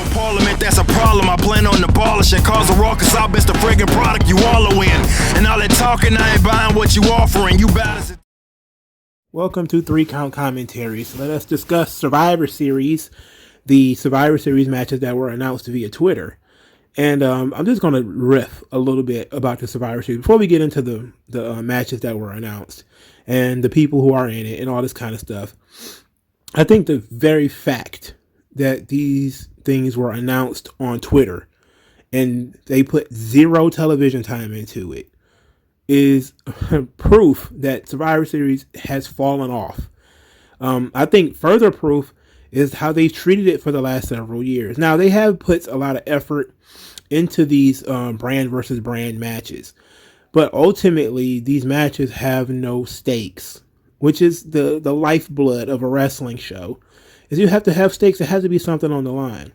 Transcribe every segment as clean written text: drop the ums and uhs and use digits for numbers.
of parliament, that's a problem. I plan on abolishing. Cause a raw, cause I best the friggin' product you wallow in. And all that talking, I ain't buying what you offering. You balance it. Welcome to 3-Count Commentaries. Let us discuss Survivor Series, the Survivor Series matches that were announced via Twitter. And I'm just going to riff a little bit about the Survivor Series before we get into the matches that were announced and the people who are in it and all this kind of stuff. I think the very fact that these things were announced on Twitter and they put zero television time into it is proof that Survivor Series has fallen off. I think further proof is how they've treated it for the last several years. Now, they have put a lot of effort into these brand versus brand matches, but ultimately these matches have no stakes, which is the lifeblood of a wrestling show. Is you have to have stakes. It has to be something on the line.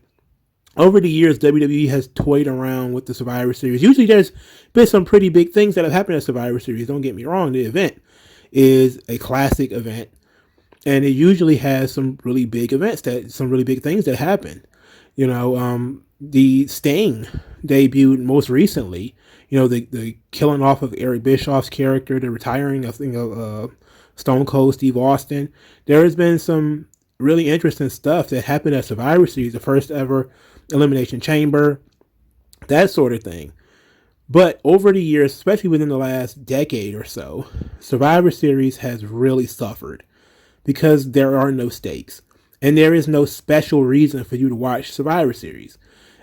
Over the years, WWE has toyed around with the Survivor Series. Usually there's been some pretty big things that have happened at Survivor Series. Don't get me wrong. The event is a classic event, and it usually has some really big events, some really big things that happen. You know, the Sting debuted most recently. You know, the killing off of Eric Bischoff's character, the retiring of Stone Cold Steve Austin. There has been some really interesting stuff that happened at Survivor Series, the first ever Elimination Chamber, that sort of thing. But over the years, especially within the last decade or so, Survivor Series has really suffered because there are no stakes and there is no special reason for you to watch Survivor Series.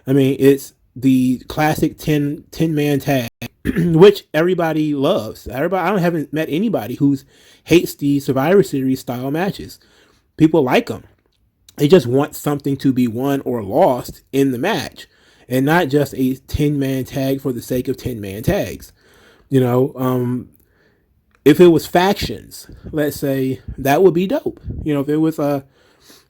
I mean, it's the classic 10-man tag, which everybody loves. I haven't met anybody who hates the Survivor Series style matches. People like them. They just want something to be won or lost in the match and not just a 10-man tag for the sake of 10-man tags. You know, if it was factions, let's say, that would be dope. You know, if it was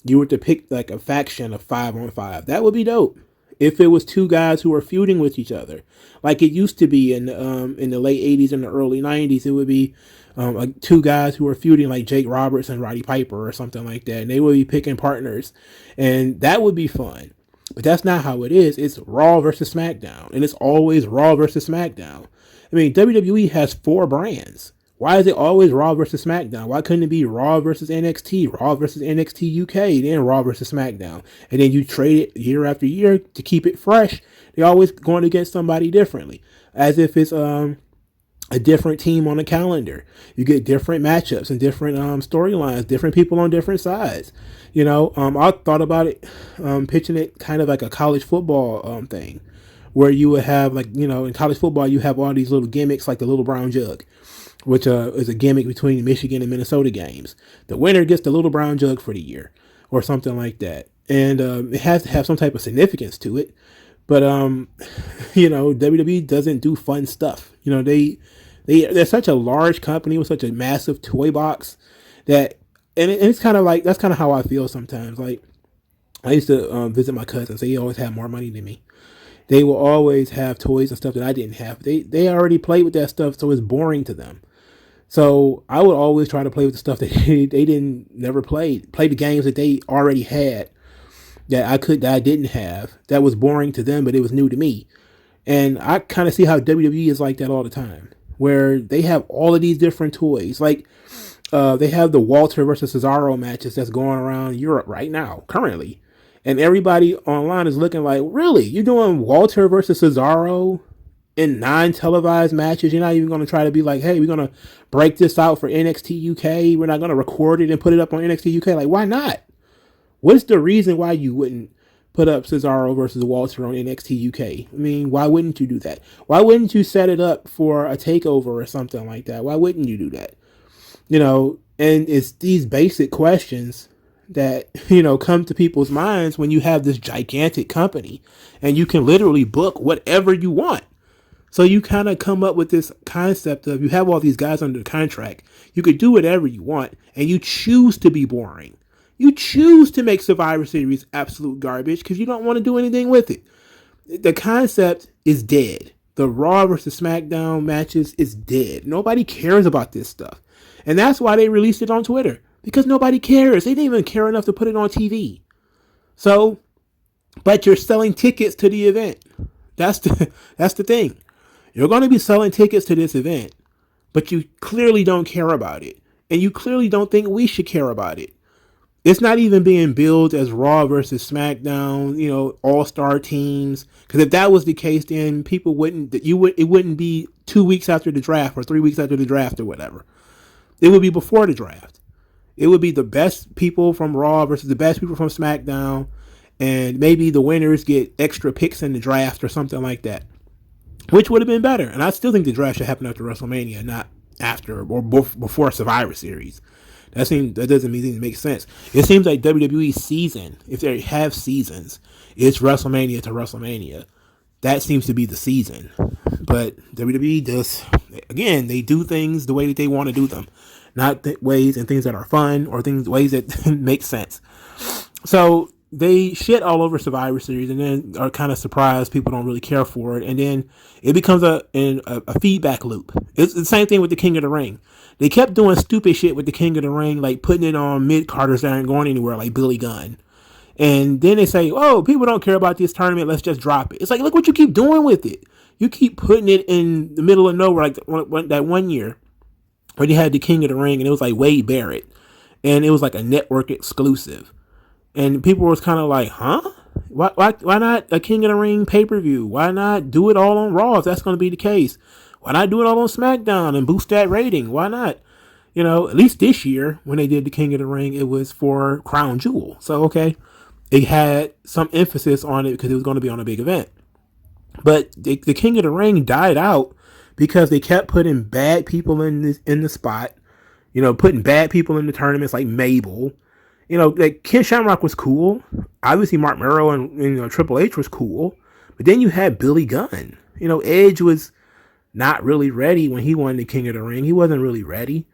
you were to pick like a faction of 5-on-5, that would be dope. If it was two guys who are feuding with each other, like it used to be in the late 80s and the early 90s, it would be like two guys who are feuding, like Jake Roberts and Roddy Piper or something like that, and they would be picking partners, and that would be fun. But that's not how it is. It's Raw versus SmackDown, and it's always Raw versus SmackDown. I mean, WWE has 4 brands. Why is it always Raw versus SmackDown? Why couldn't it be Raw versus NXT, Raw versus NXT UK, then Raw versus SmackDown? And then you trade it year after year to keep it fresh. They're always going against somebody differently, as if it's a different team on the calendar. You get different matchups and different storylines, different people on different sides. You know, I thought about it, pitching it kind of like a college football thing, where you would have, like, you know, in college football, you have all these little gimmicks like the Little Brown Jug, which is a gimmick between Michigan and Minnesota games. The winner gets the Little Brown Jug for the year or something like that. And it has to have some type of significance to it. But, you know, WWE doesn't do fun stuff. You know, they're such a large company with such a massive toy box that, and it's kind of like, that's kind of how I feel sometimes. Like, I used to visit my cousins. They always had more money than me. They will always have toys and stuff that I didn't have. They already played with that stuff, so it's boring to them. So I would always try to play with the stuff that they never played. Play the games that they already had that I didn't have. That was boring to them, but it was new to me. And I kind of see how WWE is like that all the time, where they have all of these different toys. Like they have the Walter versus Cesaro matches that's going around Europe right now, currently. And everybody online is looking like, really? You're doing Walter versus Cesaro in 9 televised matches? You're not even going to try to be like, hey, we're going to break this out for NXT UK. We're not going to record it and put it up on NXT UK. Like, why not? What's the reason why you wouldn't put up Cesaro versus Walter on NXT UK? I mean, why wouldn't you do that? Why wouldn't you set it up for a takeover or something like that? Why wouldn't you do that? You know, and it's these basic questions that, you know, come to people's minds when you have this gigantic company and you can literally book whatever you want. So you kind of come up with this concept of, you have all these guys under contract. You could do whatever you want, and you choose to be boring. You choose to make Survivor Series absolute garbage because you don't want to do anything with it. The concept is dead. The Raw versus SmackDown matches is dead. Nobody cares about this stuff. And that's why they released it on Twitter. Because nobody cares. They didn't even care enough to put it on TV. So but you're selling tickets to the event. That's the thing. You're going to be selling tickets to this event, but you clearly don't care about it. And you clearly don't think we should care about it. It's not even being billed as Raw versus SmackDown, all-star teams. Because if that was the case, then it wouldn't be 2 weeks after the draft or 3 weeks after the draft or whatever. It would be before the draft. It would be the best people from Raw versus the best people from SmackDown, and maybe the winners get extra picks in the draft or something like that, which would have been better. And I still think the draft should happen after WrestleMania, not after or before Survivor Series. That doesn't mean it makes sense. It seems like WWE's season, if they have seasons, it's WrestleMania to WrestleMania. That seems to be the season. But WWE does, again, they do things the way that they want to do them, not ways and things that are fun or ways that make sense. So they shit all over Survivor Series and then are kind of surprised people don't really care for it. And then it becomes a feedback loop. It's the same thing with the King of the Ring. They kept doing stupid shit with the King of the Ring, like putting it on mid-carders that aren't going anywhere, like Billy Gunn. And then they say, oh, people don't care about this tournament, let's just drop it. It's like, look what you keep doing with it. You keep putting it in the middle of nowhere, like that one year where they had the King of the Ring, and it was like Wade Barrett. And it was like a network exclusive. And people was kind of like, huh? Why not a King of the Ring pay-per-view? Why not do it all on Raw if that's going to be the case? Why not do it all on SmackDown and boost that rating? Why not? At least this year, when they did the King of the Ring, it was for Crown Jewel. So, okay, it had some emphasis on it because it was going to be on a big event. But the King of the Ring died out because they kept putting bad people in the spot. Putting bad people in the tournaments like Mabel. Like Ken Shamrock was cool. Obviously, Mark Merrow and Triple H was cool. But then you had Billy Gunn. Edge was not really ready when he won the King of the Ring. He wasn't really ready.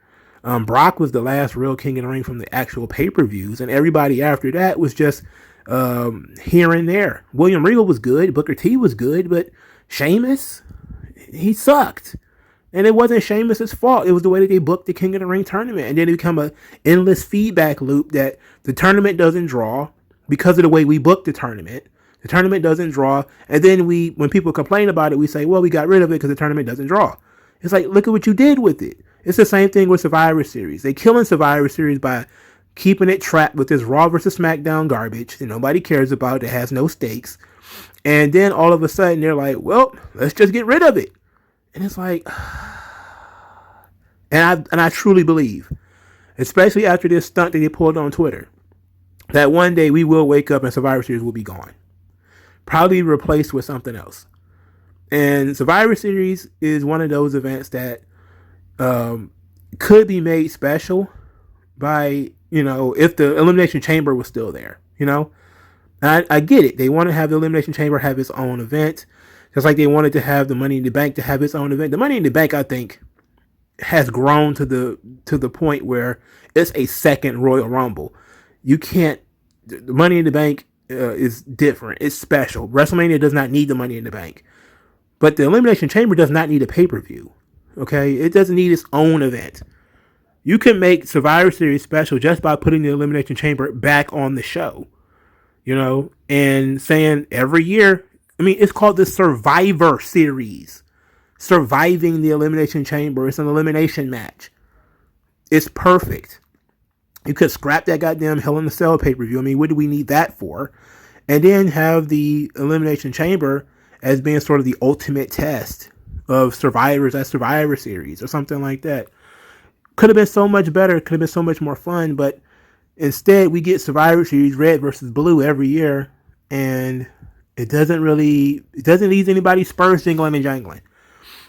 Brock was the last real King of the Ring from the actual pay-per-views. And everybody after that was just here and there. William Regal was good. Booker T was good. But Sheamus, he sucked. And it wasn't Sheamus' fault. It was the way that they booked the King of the Ring tournament. And then it became an endless feedback loop that the tournament doesn't draw because of the way we booked the tournament. The tournament doesn't draw. And then when people complain about it, we say, well, we got rid of it because the tournament doesn't draw. It's like, look at what you did with it. It's the same thing with Survivor Series. They killing Survivor Series by keeping it trapped with this Raw versus SmackDown garbage that nobody cares about, that has no stakes. And then all of a sudden they're like, well, let's just get rid of it. And it's like, and I truly believe, especially after this stunt that they pulled on Twitter, that one day we will wake up and Survivor Series will be gone. Probably replaced with something else. And Survivor Series is one of those events that could be made special by, if the Elimination Chamber was still there, And I get it. They want to have the Elimination Chamber have its own event. Just like they wanted to have the Money in the Bank to have its own event. The Money in the Bank, I think, has grown to the point where it's a second Royal Rumble. You can't. The Money in the Bank is different. It's special. WrestleMania does not need the Money in the Bank, but the Elimination Chamber does not need a pay-per-view. Okay, it doesn't need its own event. You can make Survivor Series special just by putting the Elimination Chamber back on the show. And saying every year. I mean, it's called the Survivor Series. Surviving the Elimination Chamber. It's an elimination match. It's perfect. You could scrap that goddamn Hell in a Cell pay-per-view. I mean, what do we need that for? And then have the Elimination Chamber as being sort of the ultimate test of survivors at Survivor Series or something like that. Could have been so much better. Could have been so much more fun. But instead, we get Survivor Series red versus blue every year. And it doesn't leave anybody's spurs jingling and jangling.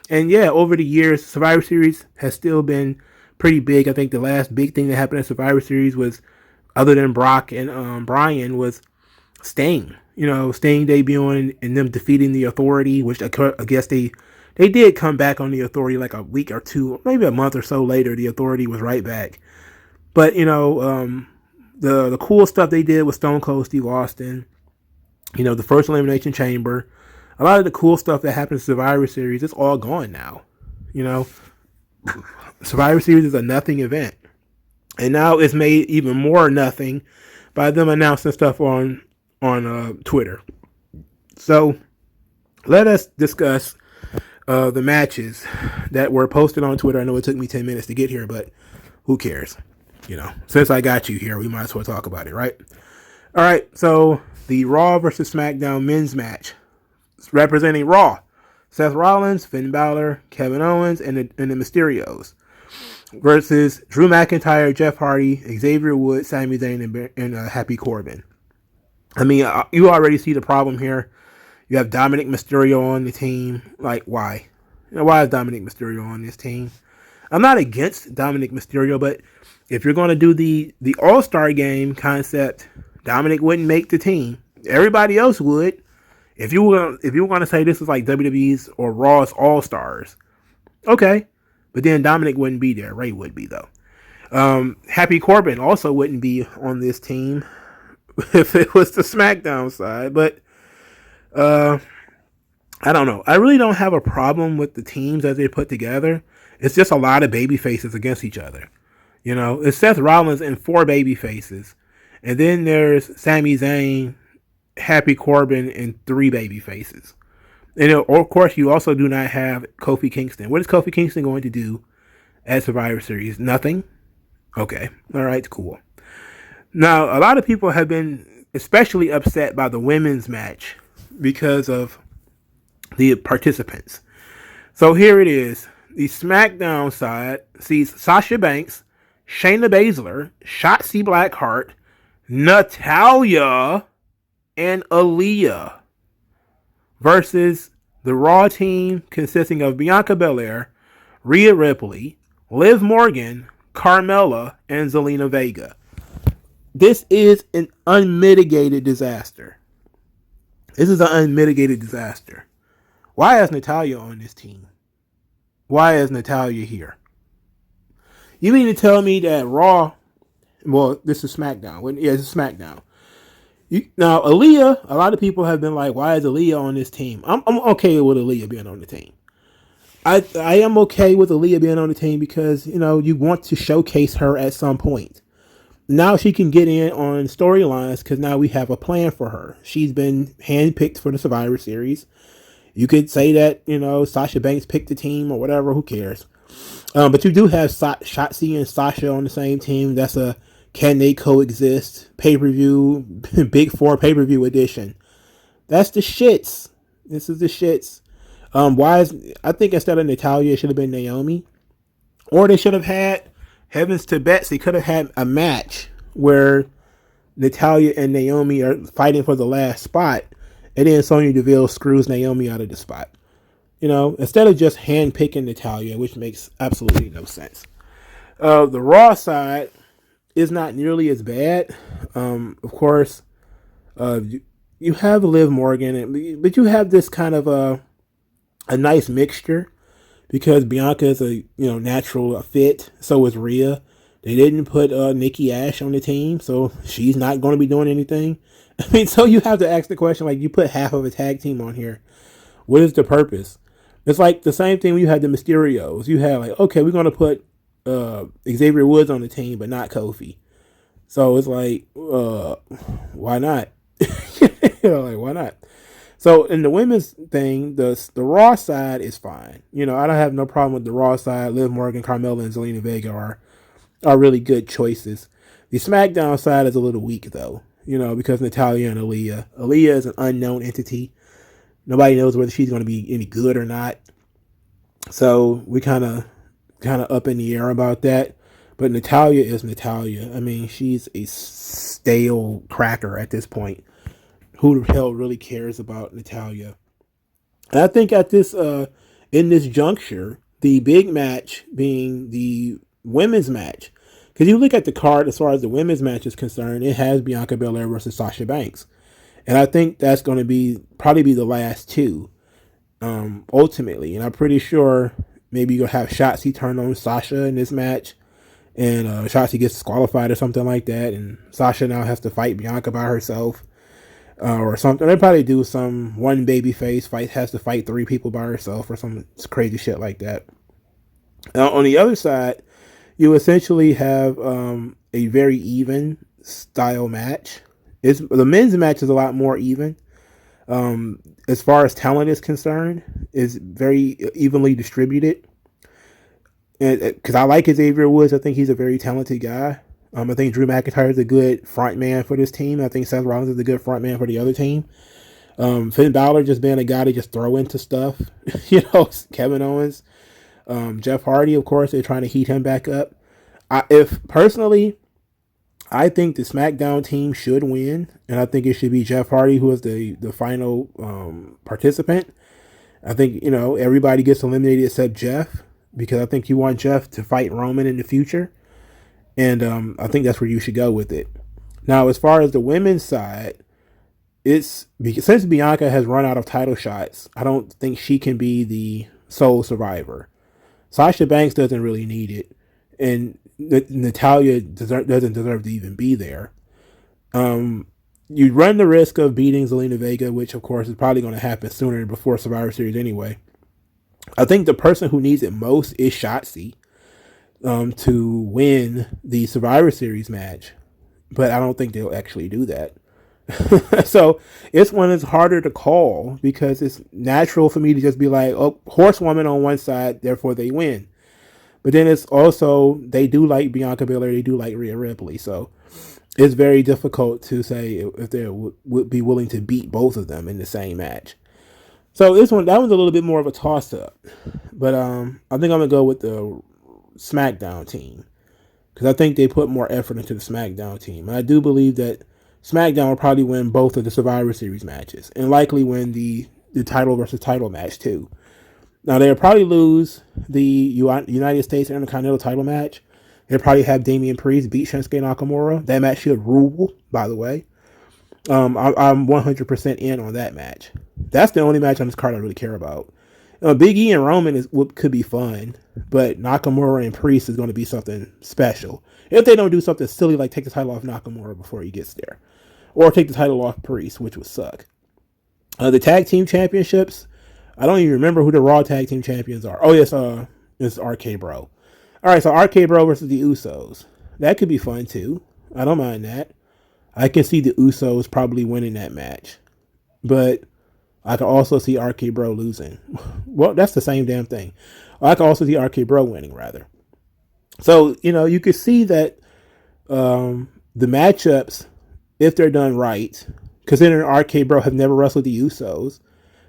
And yeah, over the years, Survivor Series has still been pretty big. I think the last big thing that happened at Survivor Series was, other than Brock and Bryan, was Sting. Sting debuting and them defeating the Authority, which I guess they did come back on the Authority like a week or two, maybe a month or so later. The Authority was right back. But, the cool stuff they did with Stone Cold Steve Austin, the first Elimination Chamber, a lot of the cool stuff that happened in Survivor Series, it's all gone now. Survivor Series is a nothing event. And now it's made even more nothing by them announcing stuff on on Twitter. So let us discuss the matches that were posted on Twitter. I know it took me 10 minutes to get here, but who cares? Since I got you here, we might as well talk about it, right? All right, so the Raw versus SmackDown men's match, representing Raw, Seth Rollins, Finn Balor, Kevin Owens, and the Mysterios, versus Drew McIntyre, Jeff Hardy, Xavier Woods, Sami Zayn, and Happy Corbin. I mean, you already see the problem here. You have Dominic Mysterio on the team. Like, why? Why is Dominic Mysterio on this team? I'm not against Dominic Mysterio, but if you're going to do the All-Star game concept, Dominic wouldn't make the team. Everybody else would. If you were going to say this is like WWE's or Raw's All-Stars, okay. But then Dominic wouldn't be there. Ray would be, though. Happy Corbin also wouldn't be on this team if it was the SmackDown side. But I don't know. I really don't have a problem with the teams as they put together. It's just a lot of baby faces against each other. It's Seth Rollins and 4 baby faces. And then there's Sami Zayn, Happy Corbin, and 3 baby faces. And of course, you also do not have Kofi Kingston. What is Kofi Kingston going to do at Survivor Series? Nothing? Okay. All right, cool. Now, a lot of people have been especially upset by the women's match because of the participants. So here it is. The SmackDown side sees Sasha Banks, Shayna Baszler, Shotzi Blackheart, Natalya, and Aaliyah versus the Raw team consisting of Bianca Belair, Rhea Ripley, Liv Morgan, Carmella, and Zelina Vega. This is an unmitigated disaster. This is an unmitigated disaster. Why is Natalya on this team? Why is Natalya here? You mean to tell me that Raw, well, this is SmackDown. Yeah, this is SmackDown. Now, Aaliyah, a lot of people have been like, why is Aaliyah on this team? I'm okay with Aaliyah being on the team. I am okay with Aaliyah being on the team because, you want to showcase her at some point. Now she can get in on storylines because now we have a plan for her. She's been handpicked for the Survivor Series. You could say that, Sasha Banks picked the team or whatever. Who cares? But you do have Shotzi and Sasha on the same team. That's a Can They Coexist pay-per-view, Big 4 pay-per-view edition. That's the shits. This is the shits. I think instead of Natalya, it should have been Naomi. Or they should have had, heavens to Betsy, could have had a match where Natalya and Naomi are fighting for the last spot, and then Sonya Deville screws Naomi out of the spot. Instead of just hand-picking Natalya, which makes absolutely no sense. The Raw side is not nearly as bad. Of course, you have Liv Morgan, but you have this kind of a nice mixture because Bianca is a natural fit. So is Rhea. They didn't put Nikki Ash on the team, so she's not going to be doing anything. I mean, so you have to ask the question, like, you put half of a tag team on here. What is the purpose? It's like the same thing when you had the Mysterios. You had like, okay, we're going to put Xavier Woods on the team, but not Kofi. So it's like, why not? Why not? So in the women's thing, the Raw side is fine. I don't have no problem with the Raw side. Liv Morgan, Carmella, and Zelina Vega are really good choices. The SmackDown side is a little weak though, because Natalya and Aaliyah. Aaliyah is an unknown entity. Nobody knows whether she's going to be any good or not. So we kind of up in the air about that. But Natalya is Natalya. I mean, she's a stale cracker at this point. Who the hell really cares about Natalya? And I think at this in this juncture, the big match being the women's match. Because you look at the card as far as the women's match is concerned, it has Bianca Belair versus Sasha Banks. And I think that's going to probably be the last two, ultimately. And I'm pretty sure maybe you'll have Shotzi turn on Sasha in this match. And Shotzi gets disqualified or something like that. And Sasha now has to fight Bianca by herself. Or something. They'll probably do some one babyface has to fight 3 people by herself or some crazy shit like that. Now, on the other side, you essentially have a very even style match. The men's match is a lot more even. As far as talent is concerned, is very evenly distributed. And because I like Xavier Woods, I think he's a very talented guy. I think Drew McIntyre is a good front man for this team. I think Seth Rollins is a good front man for the other team. Finn Balor just being a guy to just throw into stuff. Kevin Owens, Jeff Hardy, of course, they're trying to heat him back up. If personally, I think the SmackDown team should win, and I think it should be Jeff Hardy who is the final participant. I think everybody gets eliminated except Jeff, because I think you want Jeff to fight Roman in the future, and I think that's where you should go with it. Now, as far as the women's side, it's since Bianca has run out of title shots, I don't think she can be the sole survivor. Sasha Banks doesn't really need it, and Natalya doesn't deserve to even be there. You run the risk of beating Zelina Vega, which of course is probably going to happen sooner before Survivor Series anyway. I think the person who needs it most is Shotzi to win the Survivor Series match, but I don't think they'll actually do that. So it's one that's harder to call, because it's natural for me to just be like, oh, horsewoman on one side, therefore they win. But then it's also, they do like Bianca Belair, they do like Rhea Ripley. So it's very difficult to say if they would be willing to beat both of them in the same match. So that one's a little bit more of a toss-up. But I think I'm going to go with the SmackDown team, because I think they put more effort into the SmackDown team. And I do believe that SmackDown will probably win both of the Survivor Series matches, and likely win the title versus title match too. Now, they'll probably lose the United States Intercontinental title match. They'll probably have Damian Priest beat Shinsuke Nakamura. That match should rule, by the way. I'm 100% in on that match. That's the only match on this card I really care about. Big E and Roman could be fun, but Nakamura and Priest is going to be something special. If they don't do something silly like take the title off Nakamura before he gets there, or take the title off Priest, which would suck. The tag team championships, I don't even remember who the Raw tag team champions are. Oh, yes, it's RK Bro. All right, so RK Bro versus the Usos. That could be fun, too. I don't mind that. I can see the Usos probably winning that match. But I can also see RK Bro losing. Well, that's the same damn thing. I can also see RK Bro winning, rather. So, you could see that the matchups, if they're done right, considering RK Bro have never wrestled the Usos,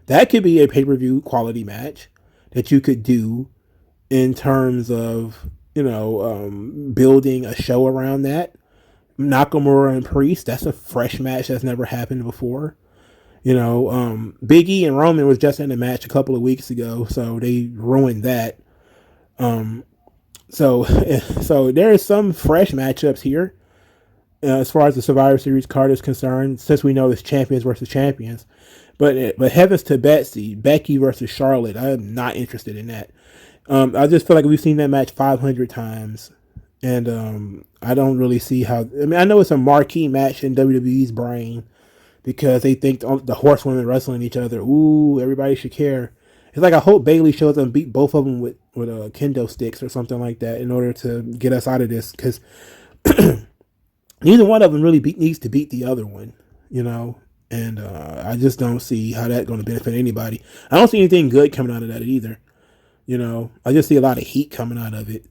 that could be a pay-per-view quality match that you could do in terms of, building a show around that. Nakamura and Priest, that's a fresh match that's never happened before. Big E and Roman was just in a match a couple of weeks ago, so they ruined that. So there is some fresh matchups here as far as the Survivor Series card is concerned, since we know it's champions versus champions. But heavens to Becky versus Charlotte, I am not interested in that. I just feel like we've seen that match 500 times, and I don't really see how. I mean, I know it's a marquee match in WWE's brain because they think the horsewomen wrestling each other. Ooh, everybody should care. It's like I hope Bayley shows up and beat both of them with kendo sticks or something like that in order to get us out of this, because neither one of them really needs to beat the other one, and I just don't see how that's going to benefit anybody. I don't see anything good coming out of that either. I just see a lot of heat coming out of it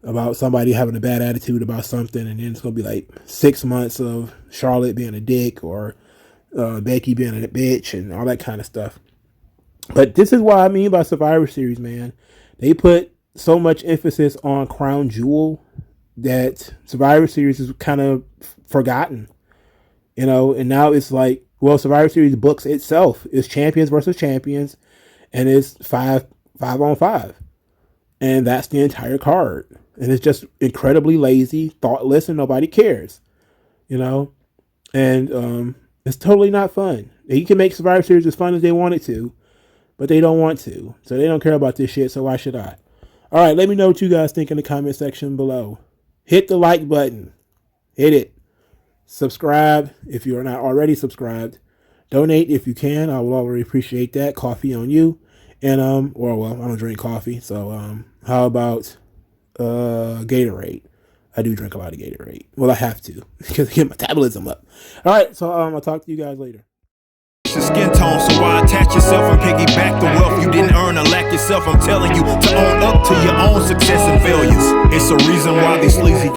about somebody having a bad attitude about something, and then it's going to be like 6 months of Charlotte being a dick or Becky being a bitch and all that kind of stuff. But this is what I mean by Survivor Series, man. They put so much emphasis on Crown Jewel that Survivor Series is kind of forgotten, and now it's like, well, Survivor Series books itself is champions versus champions, and it's 5-on-5, and that's the entire card, and it's just incredibly lazy, thoughtless, and nobody cares, and it's totally not fun. You can make Survivor Series as fun as they want it to, but they don't want to, so they don't care about this shit, so why should I? All right, let me know what you guys think in the comment section below. Hit the like button. Hit it. Subscribe if you are not already subscribed. Donate if you can. I will already appreciate that. Coffee on you. And I don't drink coffee, so how about Gatorade? I do drink a lot of Gatorade. Well, I have to because I get my metabolism up. All right, so I'll talk to you guys later. Skin tone, so why attach yourself and piggyback the wealth you didn't earn or lack yourself? I'm telling you to own up to your own success and failures. It's a reason why these sleazy